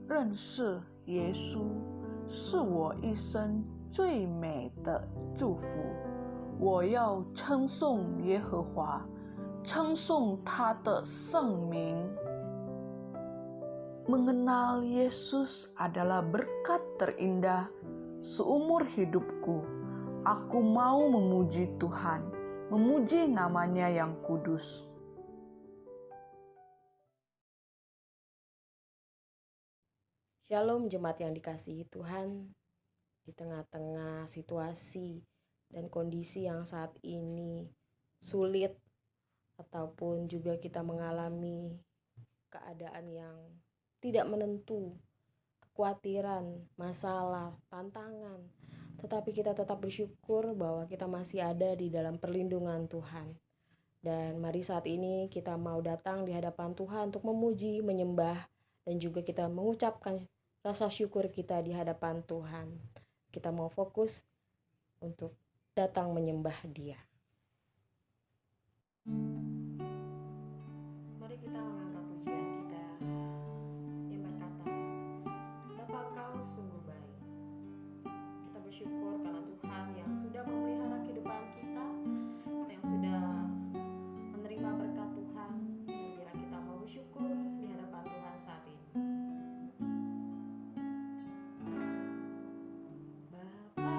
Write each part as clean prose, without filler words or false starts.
认识耶稣是我一生最美的祝福。我要称颂耶和华，称颂他的圣名。Mengenal Yesus adalah berkat terindah seumur hidupku. Aku mau memuji Tuhan, memuji namanya yang kudus. Shalom jemaat yang dikasihi Tuhan. Di tengah-tengah situasi dan kondisi yang saat ini sulit, ataupun juga kita mengalami keadaan yang tidak menentu, kekhawatiran, masalah, tantangan, tetapi kita tetap bersyukur bahwa kita masih ada di dalam perlindungan Tuhan. Dan mari saat ini kita mau datang di hadapan Tuhan untuk memuji, menyembah, dan juga kita mengucapkan rasa syukur kita di hadapan Tuhan. Kita mau fokus untuk datang menyembah Dia. Mari kita mengangkat pujian kita yang berkata, Bapa Engkau sungguh baik. Kita bersyukur karena Tuhan yang sudah memelihara kehidupan kita, yang sudah menerima berkat Tuhan. Dan bila kita mau bersyukur di hadapan Tuhan saat ini. Bapa,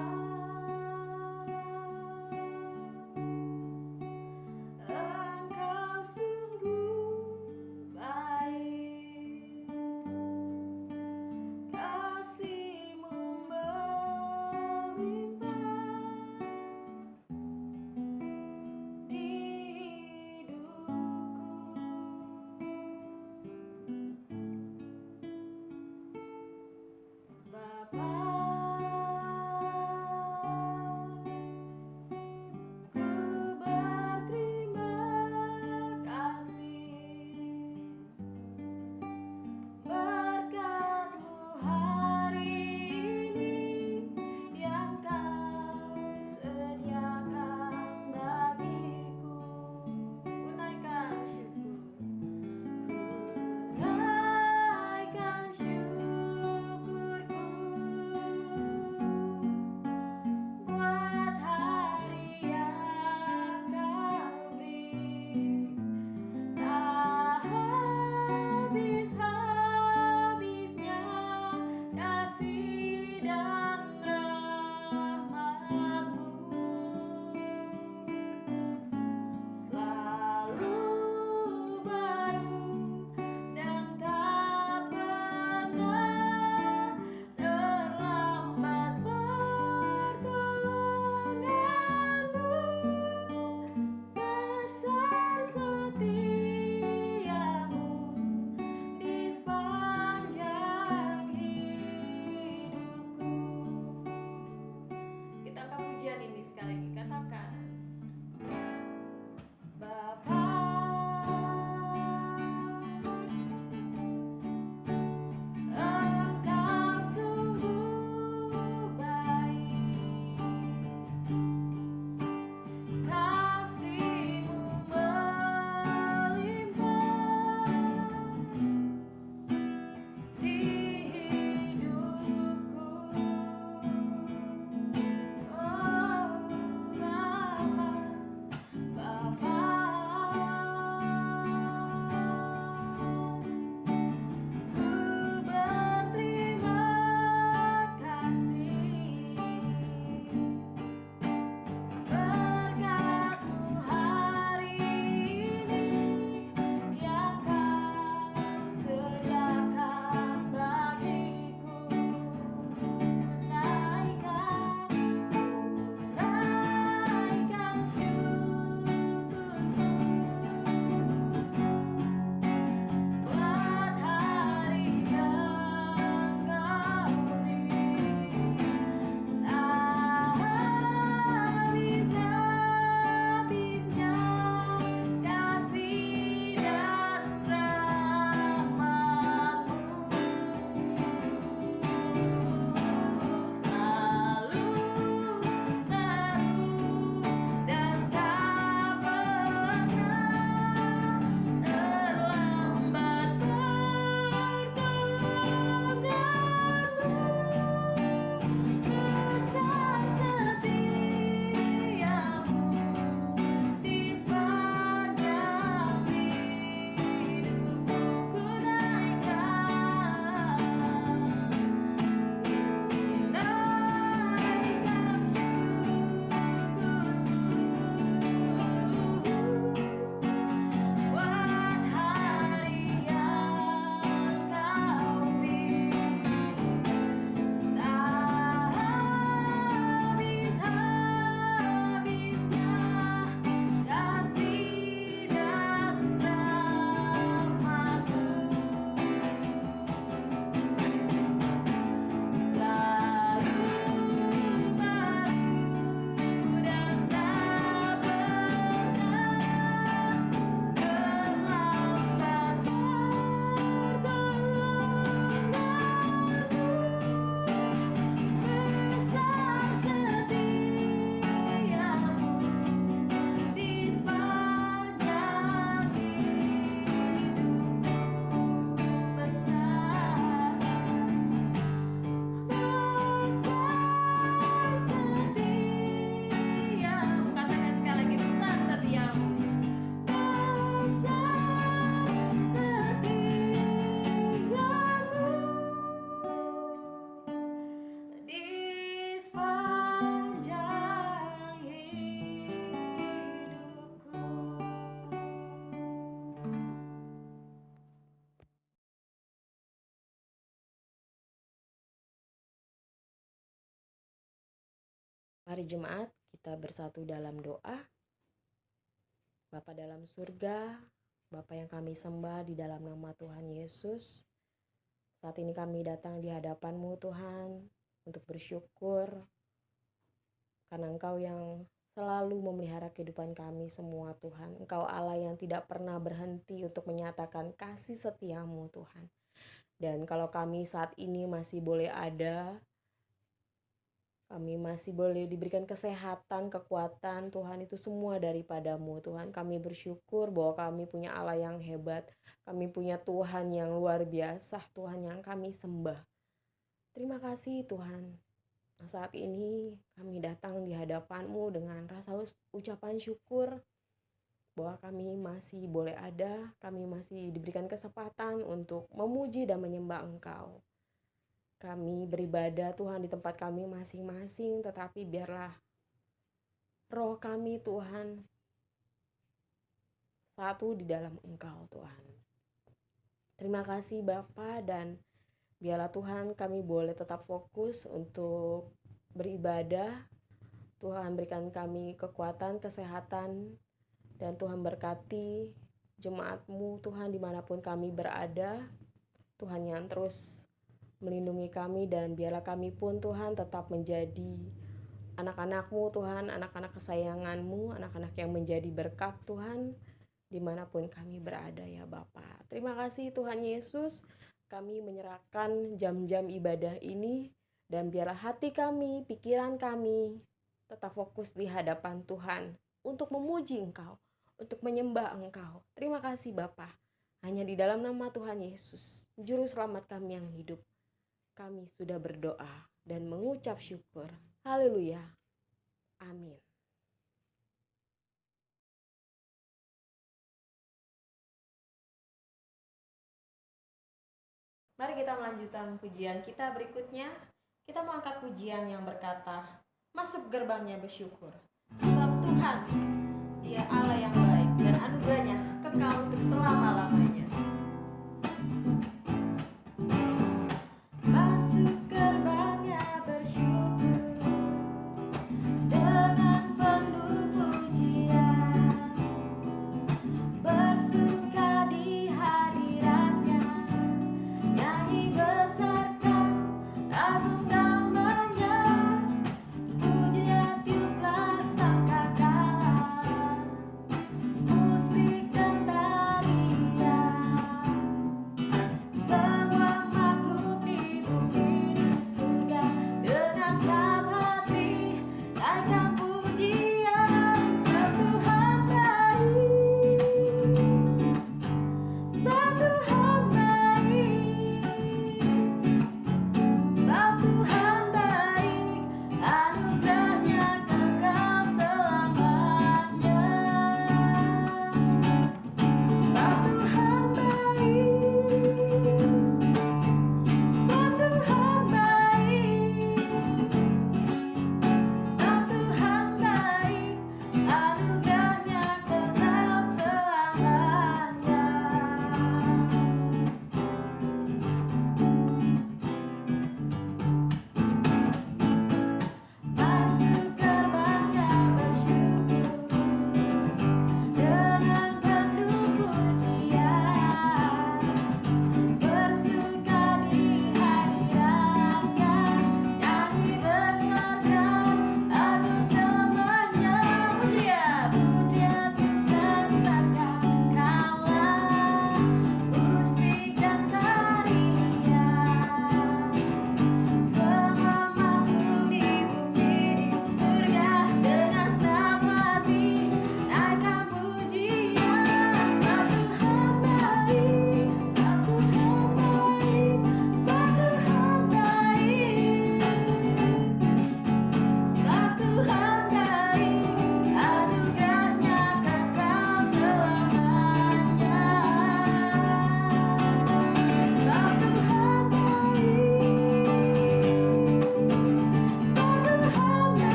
Mari jemaat kita bersatu dalam doa. Bapa dalam surga, Bapa yang kami sembah di dalam nama Tuhan Yesus. Saat ini kami datang di hadapan-Mu Tuhan untuk bersyukur karena Engkau yang selalu memelihara kehidupan kami semua Tuhan. Engkau Allah yang tidak pernah berhenti untuk menyatakan kasih setia-Mu Tuhan. Dan kalau kami saat ini masih boleh ada, kami masih boleh diberikan kesehatan, kekuatan, Tuhan, itu semua daripada-Mu Tuhan. Kami bersyukur bahwa kami punya Allah yang hebat. Kami punya Tuhan yang luar biasa, Tuhan yang kami sembah. Terima kasih Tuhan. Saat ini kami datang di hadapan-Mu dengan rasa ucapan syukur bahwa kami masih boleh ada, kami masih diberikan kesempatan untuk memuji dan menyembah Engkau. Kami beribadah Tuhan di tempat kami masing-masing, tetapi biarlah roh kami Tuhan satu di dalam Engkau Tuhan. Terima kasih Bapa, dan biarlah Tuhan kami boleh tetap fokus untuk beribadah. Tuhan berikan kami kekuatan, kesehatan, dan Tuhan berkati jemaat-Mu Tuhan dimanapun kami berada. Tuhan yang terus melindungi kami, dan biarlah kami pun Tuhan tetap menjadi anak-anak-Mu Tuhan, anak-anak kesayangan-Mu, anak-anak yang menjadi berkat Tuhan dimanapun kami berada ya Bapa. Terima kasih Tuhan Yesus, kami menyerahkan jam-jam ibadah ini, dan biarlah hati kami, pikiran kami tetap fokus di hadapan Tuhan untuk memuji Engkau, untuk menyembah Engkau. Terima kasih Bapa, hanya di dalam nama Tuhan Yesus, Juru Selamat kami yang hidup, kami sudah berdoa dan mengucap syukur. Haleluya. Amin. Mari kita melanjutkan pujian kita berikutnya. Kita mau angkat pujian yang berkata, masuk gerbangnya bersyukur. Sebab Tuhan, Dia Allah yang baik, dan anugerahnya kekal untuk selama-lamanya. Masuk gerbangnya bersyukur dengan penuh pujian, bersuka di hadiratnya, nyanyi besarkan agung namanya, pujian tiuplah sangkakala, musik dan tarian.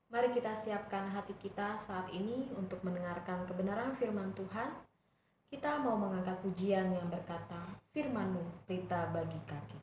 Mari kita siapkan hati kita saat ini untuk mendengarkan kebenaran firman Tuhan. Kita mau mengangkat pujian yang berkata, Firman-Mu pelita bagi kaki.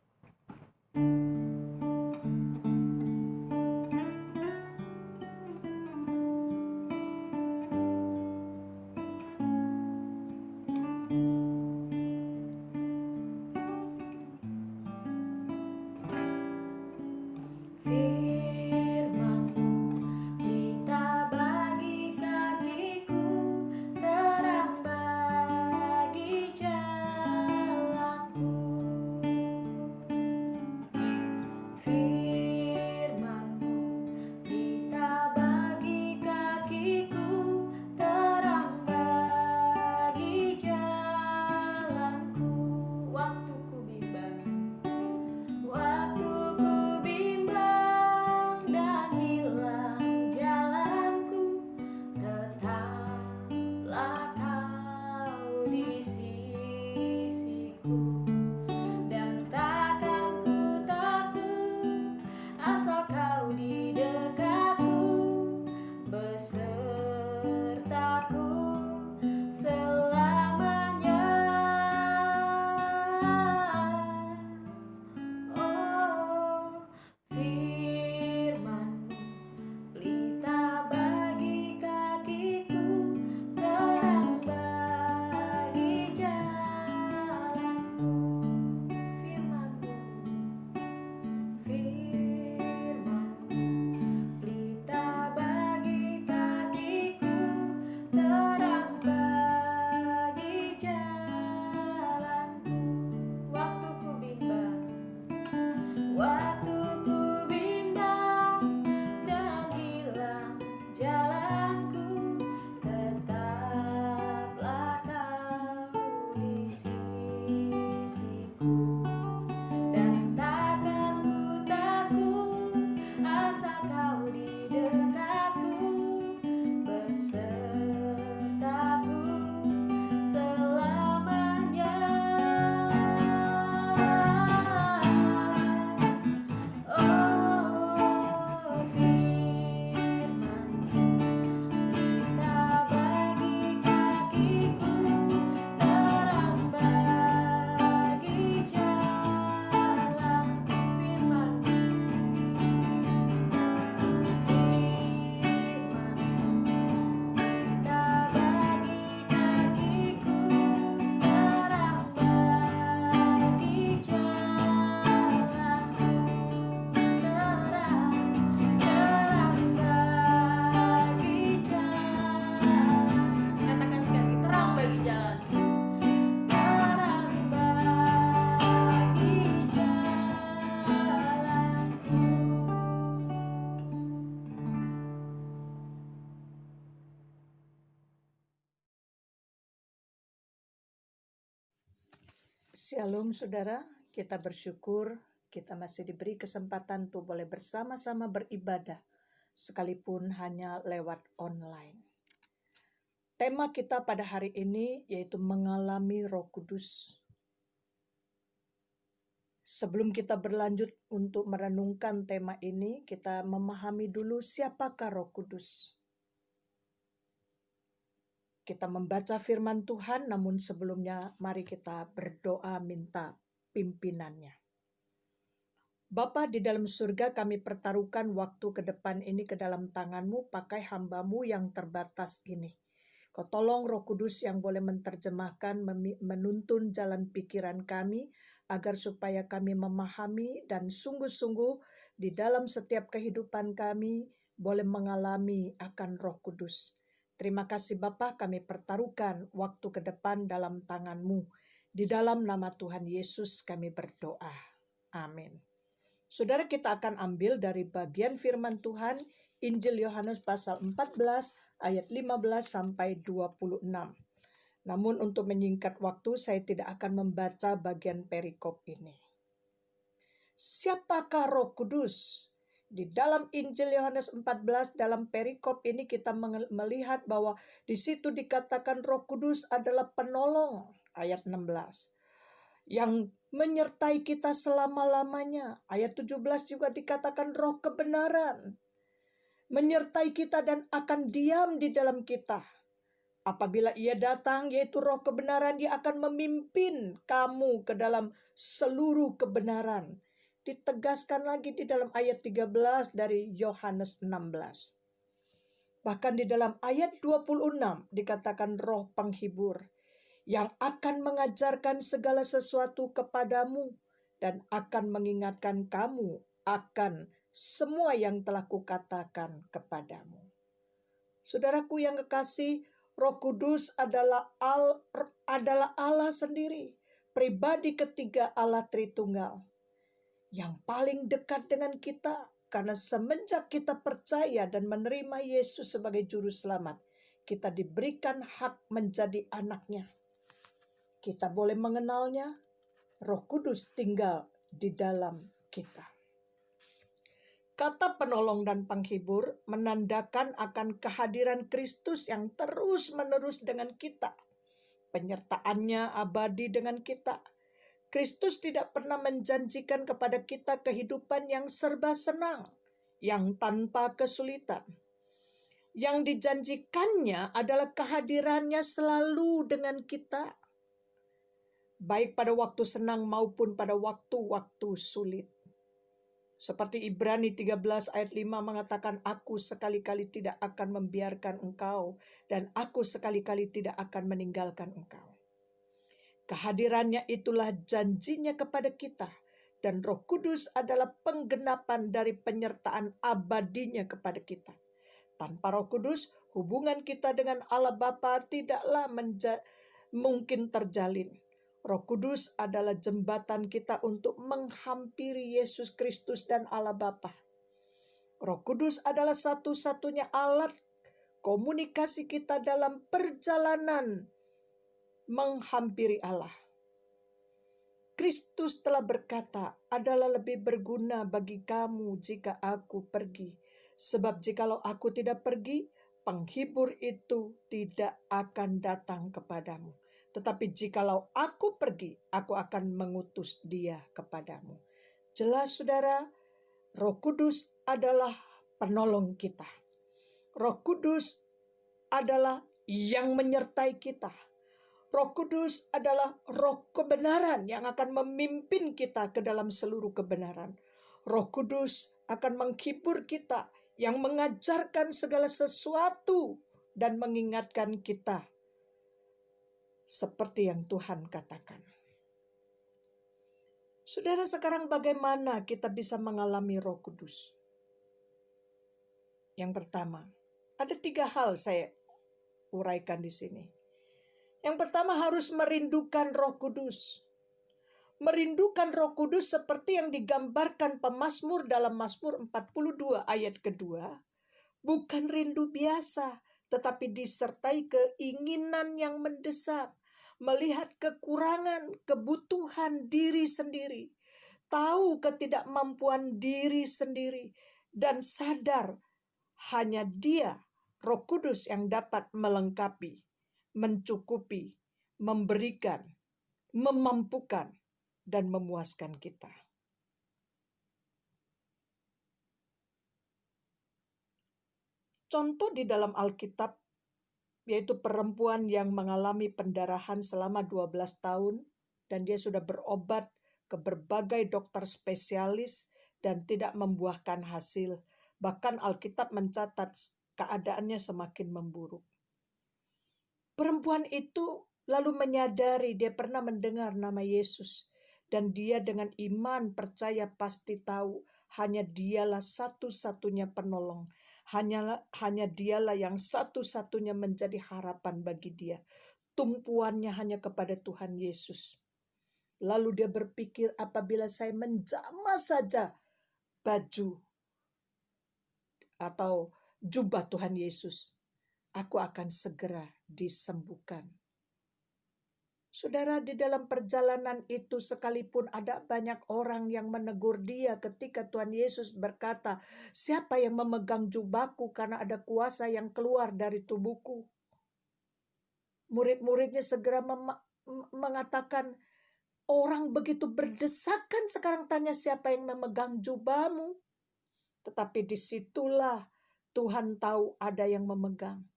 Shalom saudara, kita bersyukur kita masih diberi kesempatan untuk boleh bersama-sama beribadah, sekalipun hanya lewat online. Tema kita pada hari ini yaitu mengalami Roh Kudus. Sebelum kita berlanjut untuk merenungkan tema ini, kita memahami dulu siapakah Roh Kudus. Kita membaca firman Tuhan, namun sebelumnya mari kita berdoa minta pimpinannya. Bapa di dalam surga, kami pertaruhkan waktu ke depan ini ke dalam tangan-Mu, pakai hamba-Mu yang terbatas ini. Kau tolong Roh Kudus yang boleh menerjemahkan, menuntun jalan pikiran kami, agar supaya kami memahami dan sungguh-sungguh di dalam setiap kehidupan kami boleh mengalami akan Roh Kudus. Terima kasih Bapa, kami pertaruhkan waktu ke depan dalam tangan-Mu. Di dalam nama Tuhan Yesus kami berdoa. Amin. Saudara, kita akan ambil dari bagian firman Tuhan, Injil Yohanes pasal 14 ayat 15 sampai 26. Namun untuk menyingkat waktu, saya tidak akan membaca bagian perikop ini. Siapakah Roh Kudus? Di dalam Injil Yohanes 14 dalam perikop ini kita melihat bahwa di situ dikatakan Roh Kudus adalah penolong, ayat 16. Yang menyertai kita selama-lamanya. Ayat 17 juga dikatakan Roh kebenaran. menyertai kita dan akan diam di dalam kita. Apabila Ia datang, yaitu Roh kebenaran, Dia akan memimpin kamu ke dalam seluruh kebenaran. Ditegaskan lagi di dalam ayat 13 dari Yohanes 16. Bahkan di dalam ayat 26 dikatakan Roh penghibur yang akan mengajarkan segala sesuatu kepadamu dan akan mengingatkan kamu akan semua yang telah kukatakan kepadamu. Saudaraku yang kekasih, Roh Kudus adalah Allah sendiri, pribadi ketiga Allah Tritunggal, yang paling dekat dengan kita, karena semenjak kita percaya dan menerima Yesus sebagai Juru Selamat, kita diberikan hak menjadi anaknya. Kita boleh mengenalnya, Roh Kudus tinggal di dalam kita. Kata penolong dan penghibur menandakan akan kehadiran Kristus yang terus-menerus dengan kita. Penyertaannya abadi dengan kita. Kristus tidak pernah menjanjikan kepada kita kehidupan yang serba senang, yang tanpa kesulitan. Yang dijanjikannya adalah kehadirannya selalu dengan kita, baik pada waktu senang maupun pada waktu-waktu sulit. Seperti Ibrani 13 ayat 5 mengatakan, aku sekali-kali tidak akan membiarkan engkau dan aku sekali-kali tidak akan meninggalkan engkau. Kehadirannya itulah janjinya kepada kita, dan Roh Kudus adalah penggenapan dari penyertaan abadinya kepada kita. Tanpa Roh Kudus, hubungan kita dengan Allah Bapa tidaklah mungkin terjalin. Roh Kudus adalah jembatan kita untuk menghampiri Yesus Kristus dan Allah Bapa. Roh Kudus adalah satu-satunya alat komunikasi kita dalam perjalanan menghampiri Allah. Kristus telah berkata, adalah lebih berguna bagi kamu jika aku pergi. Sebab jikalau aku tidak pergi, penghibur itu tidak akan datang kepadamu. Tetapi jikalau aku pergi, aku akan mengutus dia kepadamu. Jelas saudara, Roh Kudus adalah penolong kita. Roh Kudus adalah yang menyertai kita. Roh Kudus adalah roh kebenaran yang akan memimpin kita ke dalam seluruh kebenaran. Roh Kudus akan menghibur kita, yang mengajarkan segala sesuatu dan mengingatkan kita seperti yang Tuhan katakan. Saudara, sekarang bagaimana kita bisa mengalami Roh Kudus? Yang pertama, ada 3 hal saya uraikan di sini. Yang pertama, harus merindukan Roh Kudus. Merindukan Roh Kudus seperti yang digambarkan pemazmur dalam Mazmur 42 ayat kedua, bukan rindu biasa, tetapi disertai keinginan yang mendesak, melihat kekurangan, kebutuhan diri sendiri, tahu ketidakmampuan diri sendiri, dan sadar hanya Dia, Roh Kudus, yang dapat melengkapi, mencukupi, memberikan, memampukan, dan memuaskan kita. Contoh di dalam Alkitab, yaitu perempuan yang mengalami pendarahan selama 12 tahun, dan dia sudah berobat ke berbagai dokter spesialis dan tidak membuahkan hasil. Bahkan Alkitab mencatat keadaannya semakin memburuk. Perempuan itu lalu menyadari dia pernah mendengar nama Yesus, dan dia dengan iman percaya pasti tahu hanya Dialah satu-satunya penolong. Hanya Dialah yang satu-satunya menjadi harapan bagi dia. Tumpuannya hanya kepada Tuhan Yesus. Lalu dia berpikir, apabila saya menjamah saja baju atau jubah Tuhan Yesus, aku akan segera disembuhkan. Saudara, di dalam perjalanan itu sekalipun ada banyak orang yang menegur dia ketika Tuhan Yesus berkata, siapa yang memegang jubahku karena ada kuasa yang keluar dari tubuhku. Murid-muridnya segera mengatakan, orang begitu berdesakan sekarang tanya siapa yang memegang jubahmu. Tetapi disitulah Tuhan tahu ada yang memegang.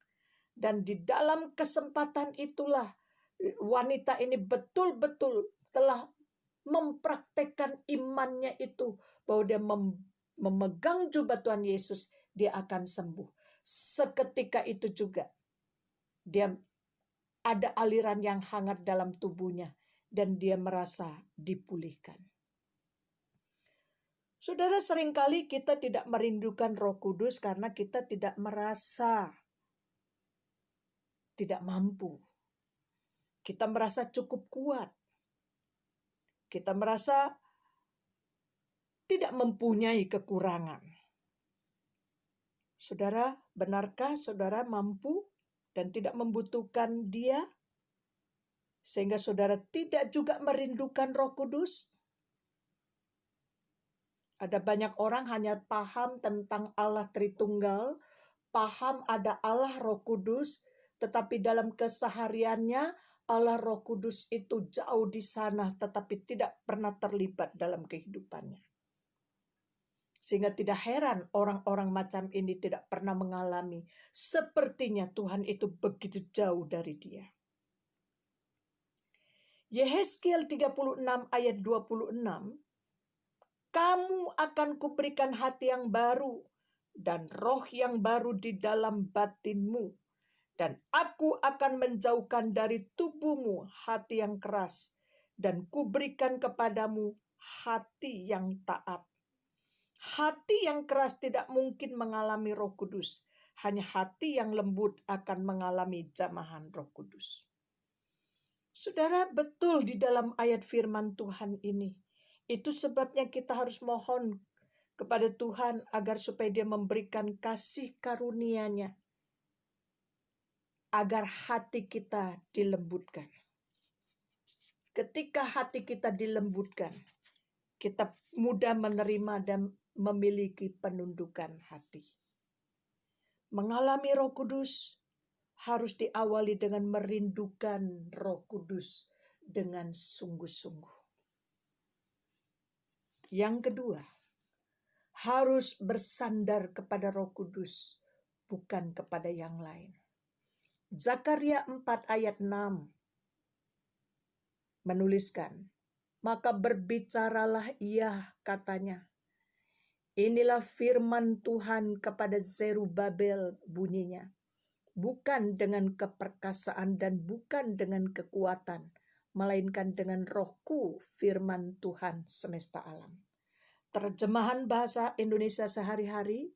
Dan di dalam kesempatan itulah wanita ini betul-betul telah mempraktekkan imannya itu, bahwa dia memegang jubah Tuhan Yesus, dia akan sembuh. Seketika itu juga dia ada aliran yang hangat dalam tubuhnya dan dia merasa dipulihkan. Saudara, seringkali kita tidak merindukan Roh Kudus karena kita tidak merasa tidak mampu. Kita merasa cukup kuat. Kita merasa tidak mempunyai kekurangan. Saudara, benarkah saudara mampu dan tidak membutuhkan Dia, sehingga saudara tidak juga merindukan Roh Kudus? Ada banyak orang hanya paham tentang Allah Tritunggal, paham ada Allah Roh Kudus, tetapi dalam kesehariannya Allah Roh Kudus itu jauh di sana, tetapi tidak pernah terlibat dalam kehidupannya. Sehingga tidak heran orang-orang macam ini tidak pernah mengalami, sepertinya Tuhan itu begitu jauh dari dia. Yehezkiel 36 ayat 26, kamu akan kuberikan hati yang baru dan roh yang baru di dalam batinmu. Dan aku akan menjauhkan dari tubuhmu hati yang keras, dan kuberikan kepadamu hati yang taat. Hati yang keras tidak mungkin mengalami Roh Kudus. Hanya hati yang lembut akan mengalami jamahan Roh Kudus. Saudara, betul di dalam ayat firman Tuhan ini. Itu sebabnya kita harus mohon kepada Tuhan agar supaya Dia memberikan kasih karunia-Nya, agar hati kita dilembutkan. Ketika hati kita dilembutkan, kita mudah menerima dan memiliki penundukan hati. Mengalami Roh Kudus harus diawali dengan merindukan Roh Kudus dengan sungguh-sungguh. Yang kedua, harus bersandar kepada Roh Kudus, bukan kepada yang lain. Zakaria 4 ayat 6 menuliskan, maka berbicaralah ia, katanya, inilah firman Tuhan kepada Zerubabel, bunyinya, bukan dengan keperkasaan dan bukan dengan kekuatan, melainkan dengan Rohku, firman Tuhan semesta alam. Terjemahan bahasa Indonesia sehari-hari,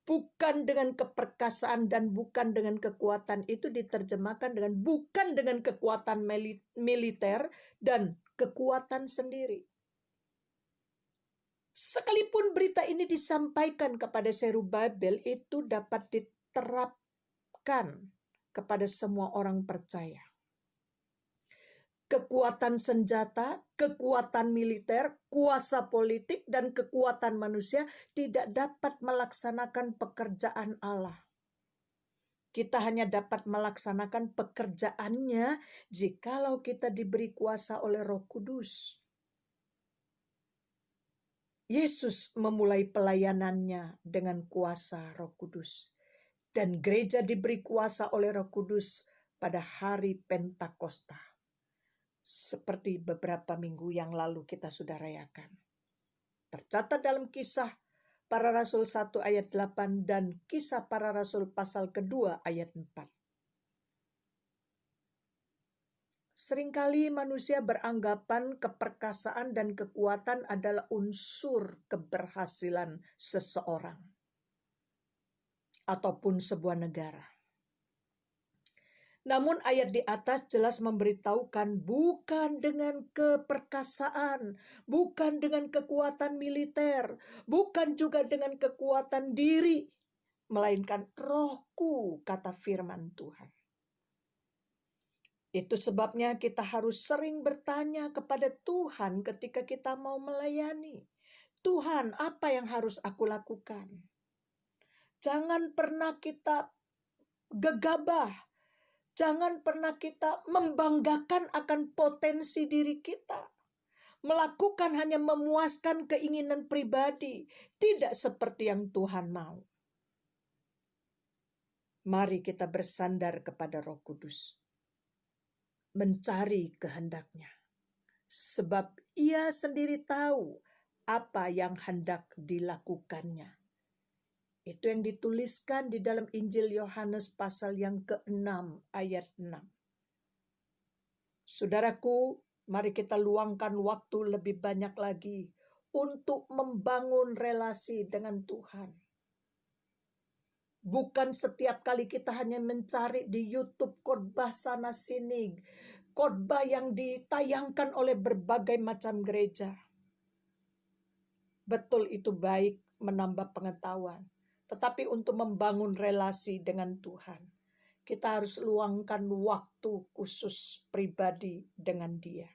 bukan dengan keperkasaan dan bukan dengan kekuatan, itu diterjemahkan dengan bukan dengan kekuatan militer dan kekuatan sendiri. Sekalipun berita ini disampaikan kepada Zerubabel, itu dapat diterapkan kepada semua orang percaya. Kekuatan senjata, kekuatan militer, kuasa politik, dan kekuatan manusia tidak dapat melaksanakan pekerjaan Allah. Kita hanya dapat melaksanakan pekerjaannya jikalau kita diberi kuasa oleh Roh Kudus. Yesus memulai pelayanannya dengan kuasa Roh Kudus. Dan gereja diberi kuasa oleh Roh Kudus pada hari Pentakosta. Seperti beberapa minggu yang lalu kita sudah rayakan. Tercatat dalam Kisah Para Rasul 1 ayat 8 dan Kisah Para Rasul pasal kedua ayat 4. Seringkali manusia beranggapan keperkasaan dan kekuatan adalah unsur keberhasilan seseorang ataupun sebuah negara. Namun ayat di atas jelas memberitahukan bukan dengan keperkasaan, bukan dengan kekuatan militer, bukan juga dengan kekuatan diri, melainkan Rohku, kata firman Tuhan. Itu sebabnya kita harus sering bertanya kepada Tuhan ketika kita mau melayani. Tuhan, apa yang harus aku lakukan? Jangan pernah kita gegabah. Jangan pernah kita membanggakan akan potensi diri kita. Melakukan hanya memuaskan keinginan pribadi. Tidak seperti yang Tuhan mau. Mari kita bersandar kepada Roh Kudus, mencari kehendak-Nya, sebab Ia sendiri tahu apa yang hendak dilakukannya. Itu yang dituliskan di dalam Injil Yohanes pasal yang ke-6 ayat 6. Saudaraku, mari kita luangkan waktu lebih banyak lagi untuk membangun relasi dengan Tuhan. Bukan setiap kali kita hanya mencari di YouTube khotbah sana sini, khotbah yang ditayangkan oleh berbagai macam gereja. Betul, itu baik menambah pengetahuan. Tetapi untuk membangun relasi dengan Tuhan, kita harus luangkan waktu khusus pribadi dengan Dia.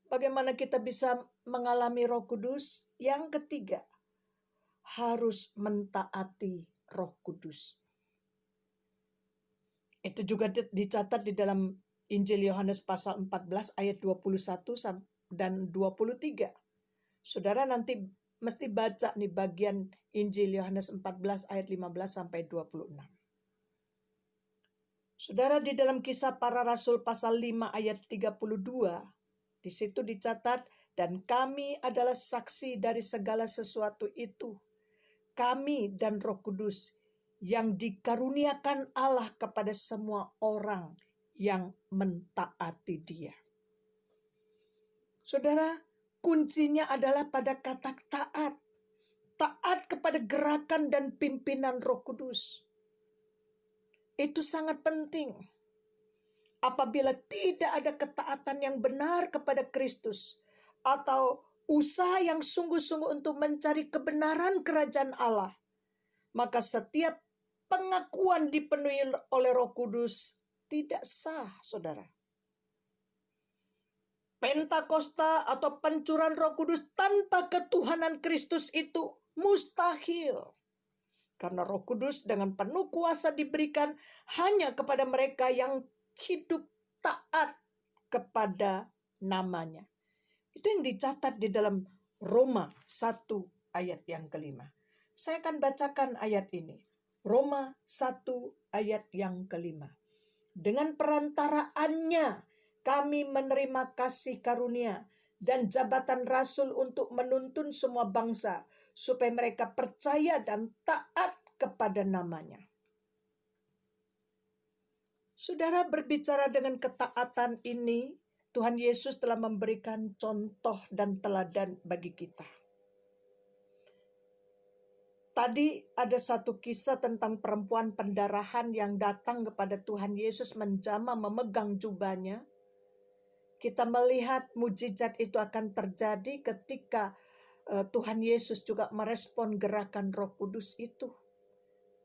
Bagaimana kita bisa mengalami Roh Kudus? Yang ketiga, harus mentaati Roh Kudus. Itu juga dicatat di dalam Injil Yohanes pasal 14 ayat 21 dan 23. Saudara nanti mesti baca nih bagian Injil Yohanes 14 ayat 15 sampai 26. Saudara, di dalam Kisah Para Rasul pasal 5 ayat 32, di situ dicatat, dan kami adalah saksi dari segala sesuatu itu. Kami dan Roh Kudus yang dikaruniakan Allah kepada semua orang yang mentaati Dia. Saudara, kuncinya adalah pada kata taat. Taat kepada gerakan dan pimpinan Roh Kudus. Itu sangat penting. Apabila tidak ada ketaatan yang benar kepada Kristus, atau usaha yang sungguh-sungguh untuk mencari kebenaran kerajaan Allah, maka setiap pengakuan dipenuhi oleh Roh Kudus tidak sah, saudara. Pentakosta atau pencurahan Roh Kudus tanpa ketuhanan Kristus itu mustahil. Karena Roh Kudus dengan penuh kuasa diberikan hanya kepada mereka yang hidup taat kepada namanya. Itu yang dicatat di dalam Roma 1 ayat yang ke-5. Saya akan bacakan ayat ini. Roma 1 ayat yang ke-5. Dengan perantaraannya kami menerima kasih karunia dan jabatan rasul untuk menuntun semua bangsa supaya mereka percaya dan taat kepada namanya. Saudara, berbicara dengan ketaatan ini, Tuhan Yesus telah memberikan contoh dan teladan bagi kita. Tadi ada satu kisah tentang perempuan pendarahan yang datang kepada Tuhan Yesus menjamah memegang jubahnya. Kita melihat mujizat itu akan terjadi ketika Tuhan Yesus juga merespon gerakan Roh Kudus itu.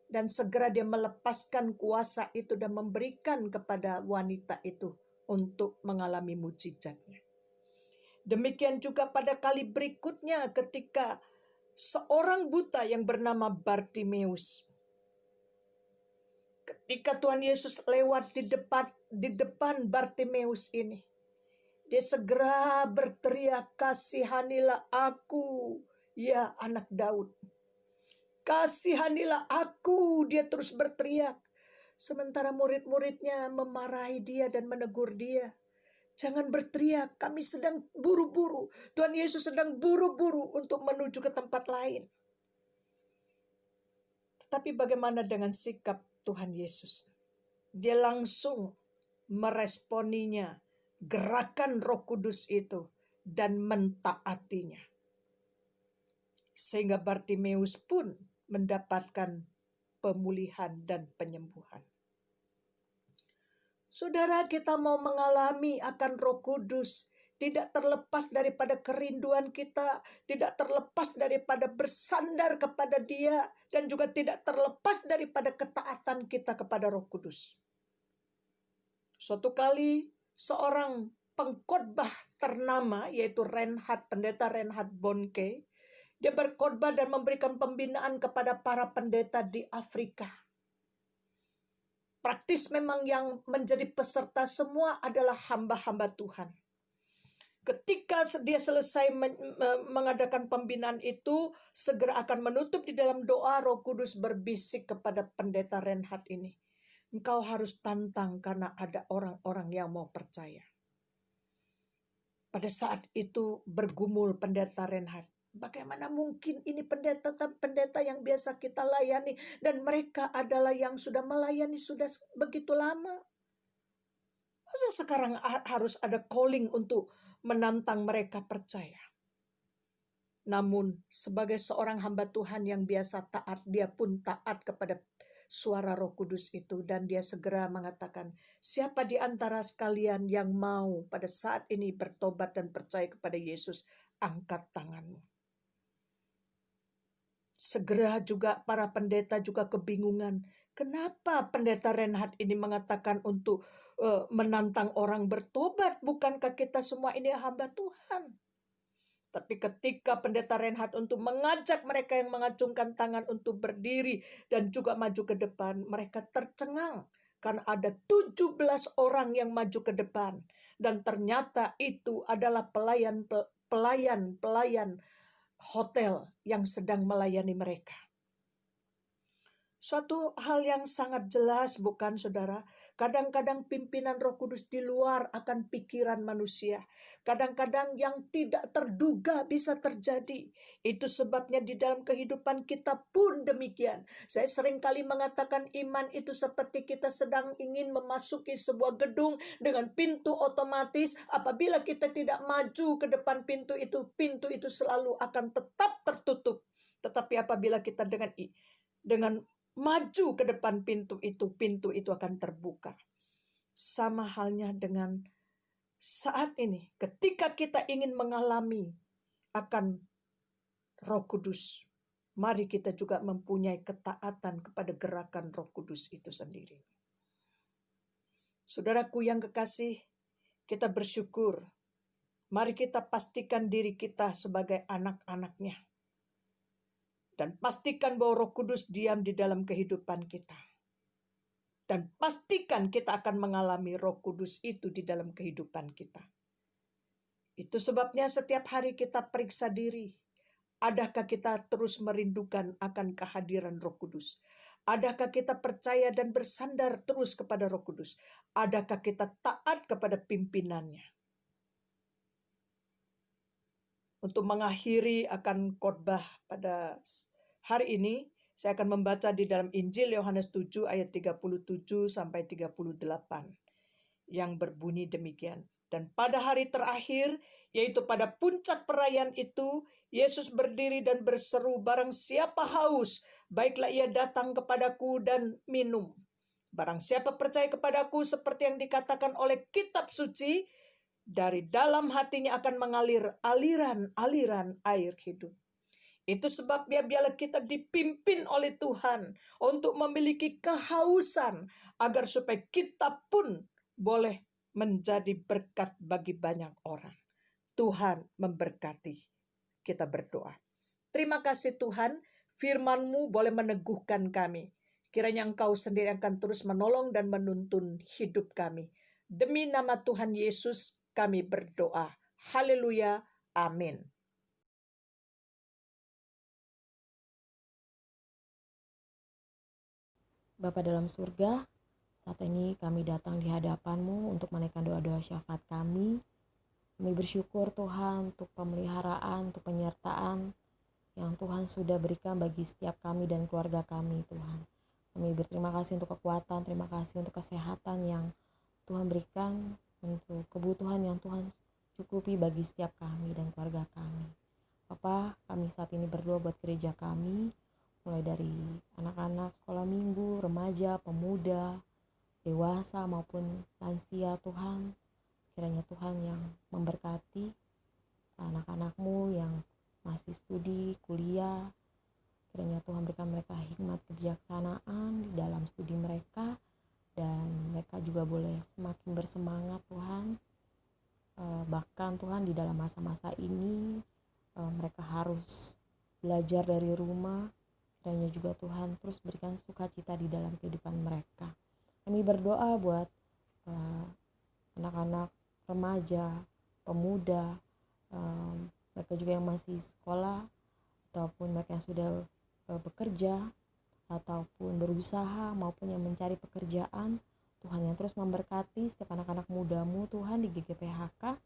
Dan segera dia melepaskan kuasa itu dan memberikan kepada wanita itu untuk mengalami mujizatnya. Demikian juga pada kali berikutnya ketika seorang buta yang bernama Bartimeus. Ketika Tuhan Yesus lewat di depan Bartimeus ini, dia segera berteriak, "Kasihanilah aku, ya anak Daud. Kasihanilah aku," dia terus berteriak. Sementara murid-muridnya memarahi dia dan menegur dia. "Jangan berteriak, kami sedang buru-buru." Tuhan Yesus sedang buru-buru untuk menuju ke tempat lain. Tetapi bagaimana dengan sikap Tuhan Yesus? Dia langsung meresponinya, gerakan Roh Kudus itu, dan mentaatinya. Sehingga Bartimeus pun mendapatkan pemulihan dan penyembuhan. Saudara, kita mau mengalami akan Roh Kudus, tidak terlepas daripada kerinduan kita, tidak terlepas daripada bersandar kepada Dia, dan juga tidak terlepas daripada ketaatan kita kepada Roh Kudus. Suatu kali seorang pengkhotbah ternama, yaitu Pendeta Reinhard Bonnke, dia berkhotbah dan memberikan pembinaan kepada para pendeta di Afrika. Praktis memang yang menjadi peserta semua adalah hamba-hamba Tuhan. Ketika dia selesai mengadakan pembinaan itu, segera akan menutup di dalam doa. Roh Kudus berbisik kepada pendeta Reinhard ini, engkau harus tantang karena ada orang-orang yang mau percaya. Pada saat itu bergumul pendeta Reinhard, bagaimana mungkin ini pendeta yang biasa kita layani, dan mereka adalah yang sudah melayani sudah begitu lama. Masa sekarang harus ada calling untuk menantang mereka percaya? Namun sebagai seorang hamba Tuhan yang biasa taat, dia pun taat kepada suara Roh Kudus itu, dan dia segera mengatakan, siapa di antara sekalian yang mau pada saat ini bertobat dan percaya kepada Yesus, angkat tanganmu. Segera juga para pendeta juga kebingungan. Kenapa pendeta Reinhard ini mengatakan untuk menantang orang bertobat? Bukankah kita semua ini hamba Tuhan? Tapi ketika pendeta Reinhard untuk mengajak mereka yang mengacungkan tangan untuk berdiri dan juga maju ke depan, mereka tercengang karena ada 17 orang yang maju ke depan, dan ternyata itu adalah pelayan hotel yang sedang melayani mereka. Suatu hal yang sangat jelas, bukan saudara? Kadang-kadang pimpinan Roh Kudus di luar akan pikiran manusia. Kadang-kadang yang tidak terduga bisa terjadi. Itu sebabnya di dalam kehidupan kita pun demikian. Saya sering kali mengatakan iman itu seperti kita sedang ingin memasuki sebuah gedung dengan pintu otomatis. Apabila kita tidak maju ke depan pintu itu selalu akan tetap tertutup. Tetapi apabila kita dengan maju ke depan pintu itu akan terbuka. Sama halnya dengan saat ini, ketika kita ingin mengalami akan Roh Kudus, mari kita juga mempunyai ketaatan kepada gerakan Roh Kudus itu sendiri. Saudaraku yang kekasih, kita bersyukur. Mari kita pastikan diri kita sebagai anak-anaknya. Dan pastikan bahwa Roh Kudus diam di dalam kehidupan kita. Dan pastikan kita akan mengalami Roh Kudus itu di dalam kehidupan kita. Itu sebabnya setiap hari kita periksa diri. Adakah kita terus merindukan akan kehadiran Roh Kudus? Adakah kita percaya dan bersandar terus kepada Roh Kudus? Adakah kita taat kepada pimpinannya? Untuk mengakhiri akan khotbah pada hari ini, saya akan membaca di dalam Injil Yohanes 7 ayat 37 sampai 38 yang berbunyi demikian. Dan pada hari terakhir, yaitu pada puncak perayaan itu, Yesus berdiri dan berseru, barang siapa haus, baiklah ia datang kepadaku dan minum. Barang siapa percaya kepadaku, seperti yang dikatakan oleh kitab suci, dari dalam hatinya akan mengalir aliran-aliran air hidup. Itu sebabnya biarlah kita dipimpin oleh Tuhan untuk memiliki kehausan, agar supaya kita pun boleh menjadi berkat bagi banyak orang. Tuhan memberkati. Kita berdoa. Terima kasih Tuhan, firman-Mu boleh meneguhkan kami. Kiranya Engkau sendiri akan terus menolong dan menuntun hidup kami. Demi nama Tuhan Yesus kami berdoa. Haleluya. Amin. Bapa dalam surga, saat ini kami datang di hadapan-Mu untuk menaikkan doa-doa syafaat kami. Kami bersyukur Tuhan untuk pemeliharaan, untuk penyertaan yang Tuhan sudah berikan bagi setiap kami dan keluarga kami Tuhan. Kami berterima kasih untuk kekuatan, terima kasih untuk kesehatan yang Tuhan berikan, untuk kebutuhan yang Tuhan cukupi bagi setiap kami dan keluarga kami. Bapa, kami saat ini berdoa buat gereja kami, mulai dari anak-anak sekolah minggu, remaja, pemuda, dewasa maupun lansia Tuhan. Kiranya Tuhan yang memberkati anak-anak-Mu yang masih studi, kuliah. Kiranya Tuhan berikan mereka hikmat kebijaksanaan di dalam studi mereka, dan mereka juga boleh semakin bersemangat Tuhan. Bahkan Tuhan di dalam masa-masa ini mereka harus belajar dari rumah. Kiranya juga Tuhan terus berikan sukacita di dalam kehidupan mereka. Kami berdoa buat anak-anak, remaja, pemuda, mereka juga yang masih sekolah, ataupun mereka yang sudah bekerja, ataupun berusaha, maupun yang mencari pekerjaan. Tuhan yang terus memberkati setiap anak-anak mudamu Tuhan di GGPHK.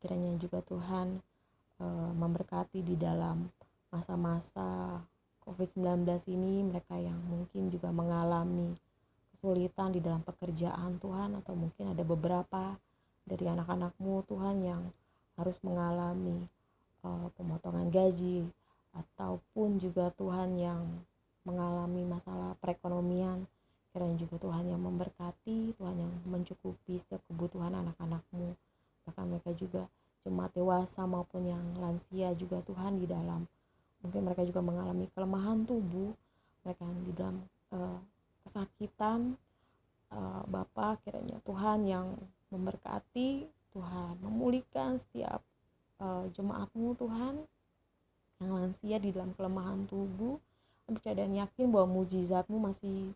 Kiranya juga Tuhan memberkati di dalam masa-masa COVID-19 ini, mereka yang mungkin juga mengalami kesulitan di dalam pekerjaan Tuhan, atau mungkin ada beberapa dari anak-anakmu Tuhan yang harus mengalami pemotongan gaji, ataupun juga Tuhan yang mengalami masalah perekonomian. Kiranya juga Tuhan yang memberkati, Tuhan yang mencukupi setiap kebutuhan anak-anakmu, bahkan mereka juga jemaat dewasa maupun yang lansia juga Tuhan, di dalam mungkin mereka juga mengalami kelemahan tubuh, mereka di dalam kesakitan. Bapa, kiranya Tuhan yang memberkati, Tuhan memulihkan setiap jemaatmu Tuhan yang lansia di dalam kelemahan tubuh. Kami percaya dan yakin bahwa mujizatmu masih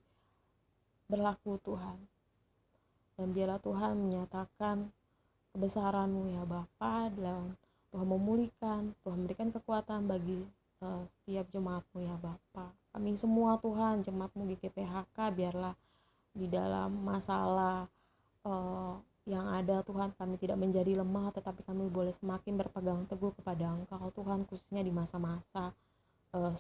berlaku Tuhan, dan biarlah Tuhan menyatakan kebesaran-Mu ya Bapa, dan Tuhan memulihkan, Tuhan memberikan kekuatan bagi setiap jemaat-Mu ya Bapa. Kami semua Tuhan, jemaat-Mu GGPHK, biarlah di dalam masalah yang ada Tuhan, kami tidak menjadi lemah, tetapi kami boleh semakin berpegang teguh kepada Engkau Tuhan, khususnya di masa-masa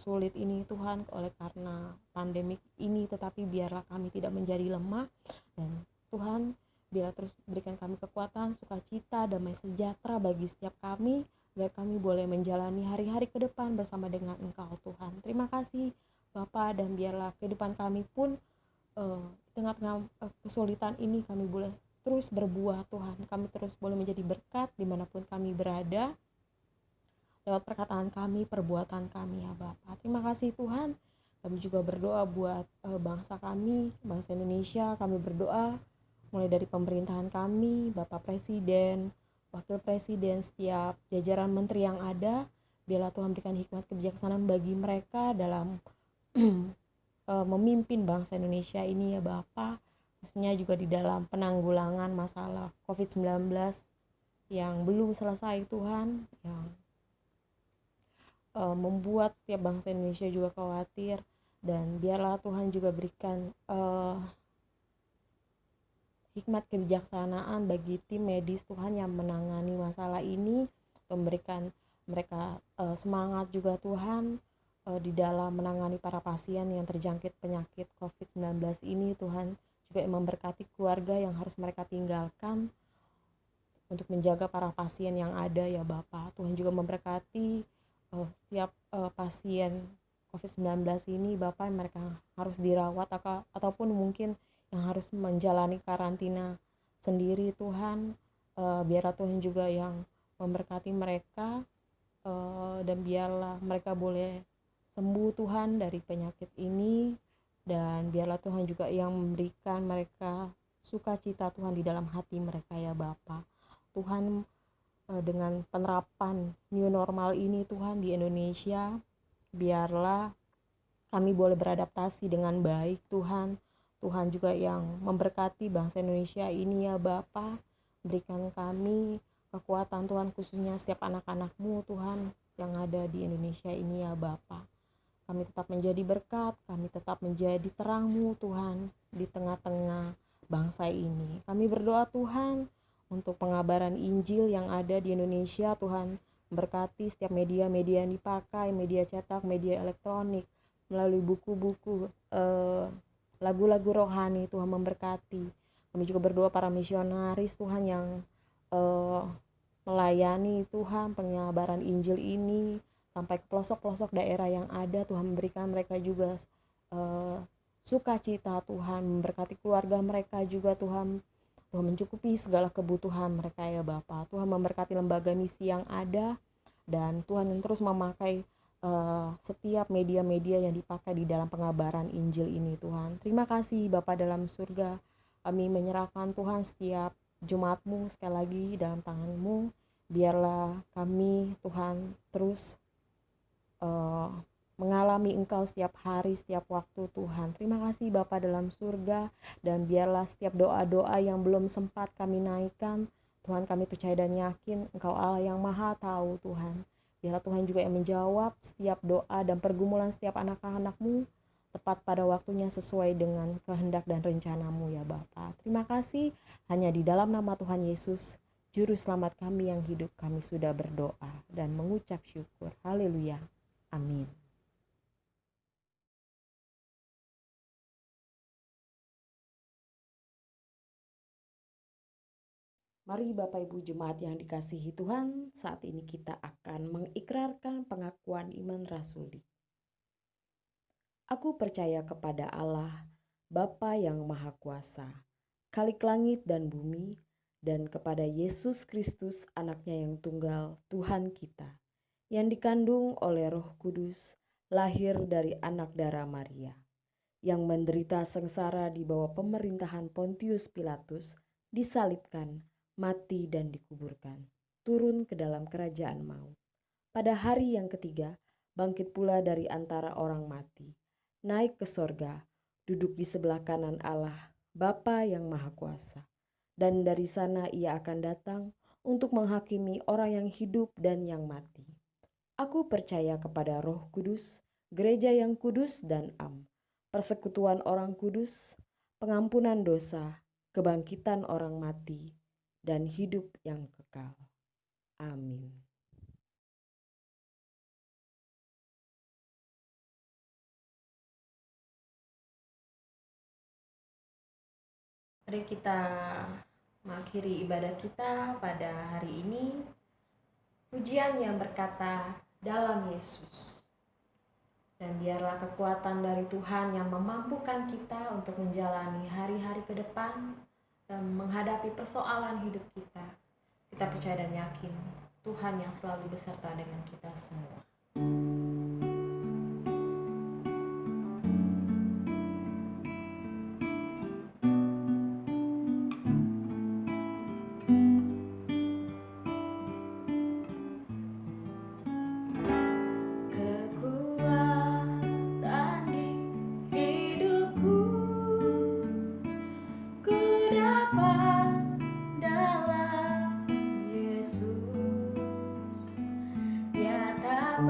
sulit ini Tuhan, oleh karena pandemik ini. Tetapi biarlah kami tidak menjadi lemah, dan Tuhan biarlah terus berikan kami kekuatan, sukacita, damai sejahtera bagi setiap kami, agar kami boleh menjalani hari-hari ke depan bersama dengan Engkau Tuhan. Terima kasih Bapa, dan biarlah kehidupan kami pun di tengah-tengah kesulitan ini kami boleh terus berbuah Tuhan, kami terus boleh menjadi berkat dimanapun kami berada, lewat perkataan kami, perbuatan kami ya Bapa. Terima kasih Tuhan. Kami juga berdoa buat bangsa kami, bangsa Indonesia. Kami berdoa mulai dari pemerintahan kami, Bapak Presiden, Wakil Presiden, setiap jajaran menteri yang ada. Biarlah Tuhan berikan hikmat kebijaksanaan bagi mereka dalam memimpin bangsa Indonesia ini ya Bapa, khususnya juga di dalam penanggulangan masalah COVID-19 yang belum selesai Tuhan, yang membuat setiap bangsa Indonesia juga khawatir. Dan biarlah Tuhan juga berikan hikmat kebijaksanaan bagi tim medis Tuhan yang menangani masalah ini, memberikan mereka semangat juga Tuhan di dalam menangani para pasien yang terjangkit penyakit COVID-19 ini. Tuhan juga memberkati keluarga yang harus mereka tinggalkan untuk menjaga para pasien yang ada ya Bapa. Tuhan juga memberkati setiap pasien COVID-19 ini Bapa, yang mereka harus dirawat ataupun mungkin yang harus menjalani karantina sendiri Tuhan. Biarlah Tuhan juga yang memberkati mereka, dan biarlah mereka boleh sembuh Tuhan dari penyakit ini, dan biarlah Tuhan juga yang memberikan mereka sukacita Tuhan di dalam hati mereka ya Bapa. Tuhan, dengan penerapan new normal ini Tuhan di Indonesia, biarlah kami boleh beradaptasi dengan baik Tuhan. Tuhan juga yang memberkati bangsa Indonesia ini ya Bapa, berikan kami kekuatan Tuhan, khususnya setiap anak-anak-Mu Tuhan yang ada di Indonesia ini ya Bapa. Kami tetap menjadi berkat, kami tetap menjadi terang-Mu Tuhan di tengah-tengah bangsa ini. Kami berdoa Tuhan untuk pengabaran Injil yang ada di Indonesia Tuhan. Berkati setiap media-media yang dipakai, media cetak, media elektronik, melalui buku-buku, lagu-lagu rohani Tuhan memberkati. Kami juga berdoa para misionaris Tuhan yang melayani Tuhan pengabaran Injil ini sampai ke pelosok-pelosok daerah yang ada. Tuhan memberikan mereka juga sukacita Tuhan, memberkati keluarga mereka juga Tuhan. Tuhan mencukupi segala kebutuhan mereka ya Bapa. Tuhan memberkati lembaga misi yang ada, dan Tuhan yang terus memakai setiap media-media yang dipakai di dalam pengabaran Injil ini Tuhan. Terima kasih Bapa dalam surga. Kami menyerahkan Tuhan setiap jemaat-Mu sekali lagi dalam tangan-Mu. Biarlah kami Tuhan terus mengalami Engkau setiap hari, setiap waktu Tuhan. Terima kasih Bapa dalam surga, dan biarlah setiap doa-doa yang belum sempat kami naikkan, Tuhan, kami percaya dan yakin Engkau Allah yang Maha Tahu, Tuhan. Biarlah Tuhan juga yang menjawab setiap doa dan pergumulan setiap anak-anak-Mu tepat pada waktunya sesuai dengan kehendak dan rencana-Mu ya Bapa. Terima kasih, hanya di dalam nama Tuhan Yesus, Juru Selamat kami yang hidup, kami sudah berdoa dan mengucap syukur. Haleluya. Amin. Mari Bapak Ibu Jemaat yang dikasihi Tuhan, saat ini kita akan mengikrarkan pengakuan iman rasuli. Aku percaya kepada Allah, Bapa yang Maha Kuasa, Khalik langit dan bumi, dan kepada Yesus Kristus anaknya yang tunggal, Tuhan kita, yang dikandung oleh Roh Kudus, lahir dari anak darah Maria, yang menderita sengsara di bawah pemerintahan Pontius Pilatus, disalibkan, mati dan dikuburkan, turun ke dalam kerajaan maut. Pada hari yang ketiga, bangkit pula dari antara orang mati, naik ke sorga, duduk di sebelah kanan Allah, Bapa yang Maha Kuasa. Dan dari sana ia akan datang untuk menghakimi orang yang hidup dan yang mati. Aku percaya kepada Roh Kudus, gereja yang kudus dan am, persekutuan orang kudus, pengampunan dosa, kebangkitan orang mati, dan hidup yang kekal. Amin. Mari kita mengakhiri ibadah kita pada hari ini. Pujian yang berkata, dalam Yesus. Dan biarlah kekuatan dari Tuhan yang memampukan kita untuk menjalani hari-hari ke depan dan menghadapi persoalan hidup kita. Kita percaya dan yakin Tuhan yang selalu beserta dengan kita semua. Dalam Yesus, Dia tak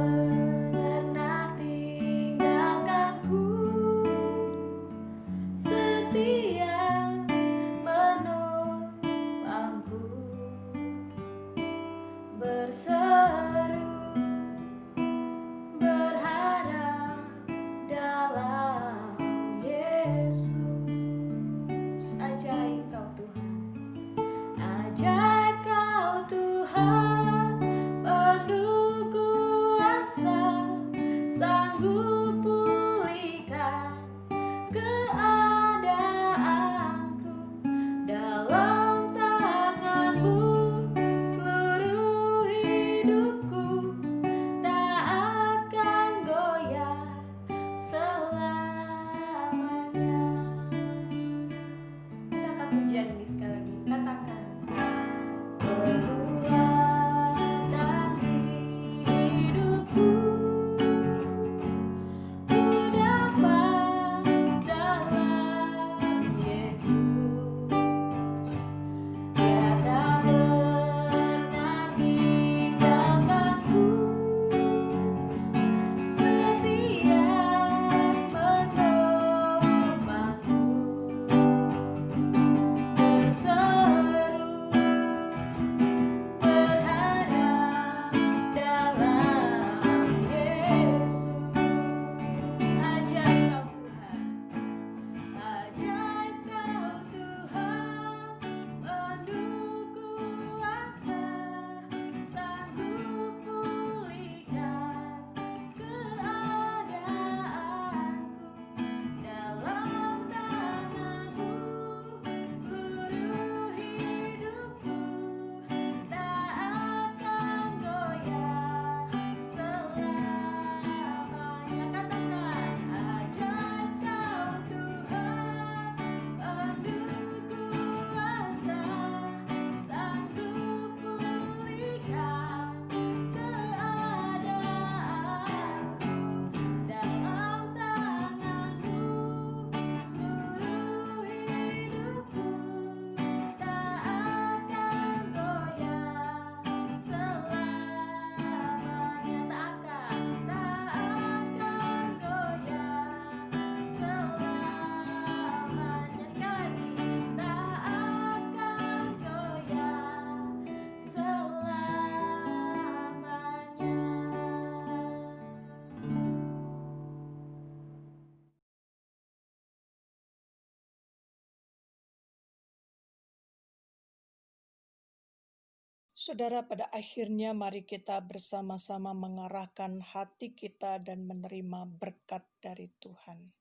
Saudara, pada akhirnya mari kita bersama-sama mengarahkan hati kita dan menerima berkat dari Tuhan.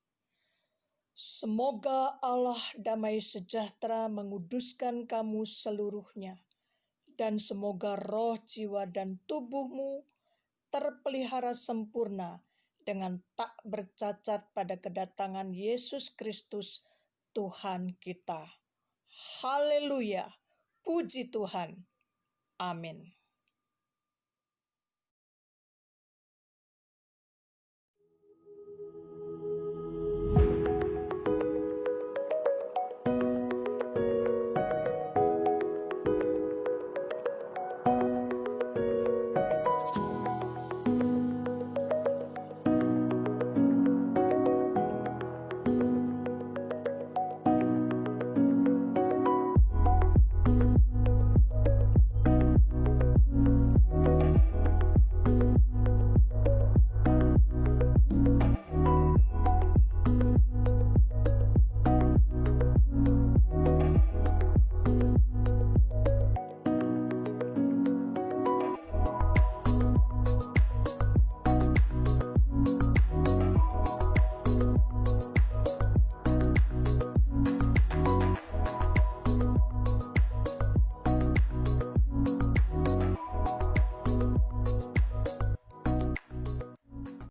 Semoga Allah damai sejahtera menguduskan kamu seluruhnya, dan semoga roh, jiwa, dan tubuhmu terpelihara sempurna dengan tak bercacat pada kedatangan Yesus Kristus Tuhan kita. Haleluya! Puji Tuhan! Amin.